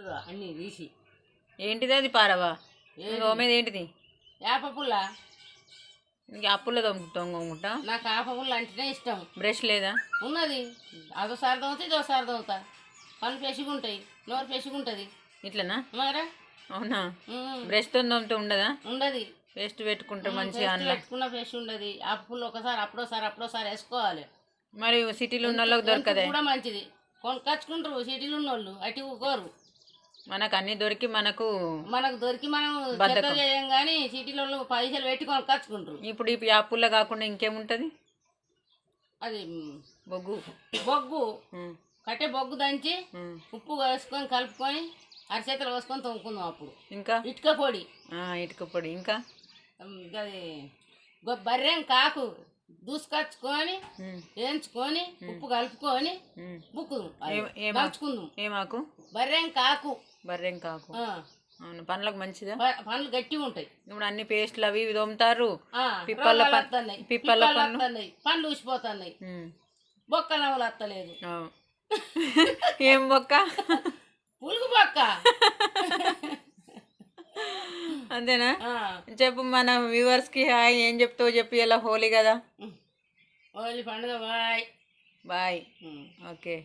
పెట్టురా అన్నీ తీసి. ఏంటిది అది పారవా? తోమేది ఏంటిది? వేప పుల్ల. ఇంక అప్పుల్లో తొంగుంటా. నాకు వేప పుల్ల అంటేనే ఇష్టం. బ్రష్ లేదా? ఉన్నది. అదోసారి తోముతా ఇదోసారి తోముతా. పళ్ళు పెసుగుంటాయి, నోరు పెసుగుంటుంది. ఇట్లనా? మరా అవునా? బ్రష్తో తోమితే ఉండదా? ఉండదు. పేస్ట్ పెట్టుకుంటే మంచిగా పెట్టుకున్న ఫ్రెష్ ఉండదు. ఆ పుల్ల ఒకసారి అప్పుడోసారి వేసుకోవాలి. మరి సిటీలో ఉన్న వాళ్ళకి దొరకదే కూడా మంచిది. కొనుక్కొచ్చుకుంటారు సిటీలో ఉన్న వాళ్ళు, అటు కోరు. మనకు అన్ని దొరికి మనకు దొరికి మనం చెత్త చేయం కానీ సిటీలో పైసలు పెట్టి కొనుక్కొచ్చుకుంటారు. ఇప్పుడు ఈ పుల్ల కాకుండా ఇంకేముంటది? అది బొగ్గు కట్టే బొగ్గు దంచి ఉప్పు వేసుకొని కలుపుకొని అరిచేతలు వేసుకొని తొమ్ముకుందాం. అప్పుడు ఇంకా ఇటుక పొడి ఇంకా అది బర్రెం కాకు దూసుకొచ్చుకొని వేయించుకొని ఉప్పు కలుపుకొని బుక్కుందాం. ఏమాకు? బర్రెం కాకు. అవును, పండ్లకు మంచిదా? పండ్లు గట్టిగా ఉంటాయి. ఇప్పుడు అన్ని పేస్ట్లు అవి తోముతారు. పిప్పల పండ్లు ఊసిపోతున్నాయి. బొక్క నవ్వులు వస్తలేదు. ఏం బొక్క? పులుగు బొక్క. అంతేనా? చెప్పు మన వ్యూవర్స్ కి హాయ్. ఏం చెప్తావు చెప్పి. ఎలా హోలీ కదా? హోలీ పండుగ. బాయ్. ఓకే.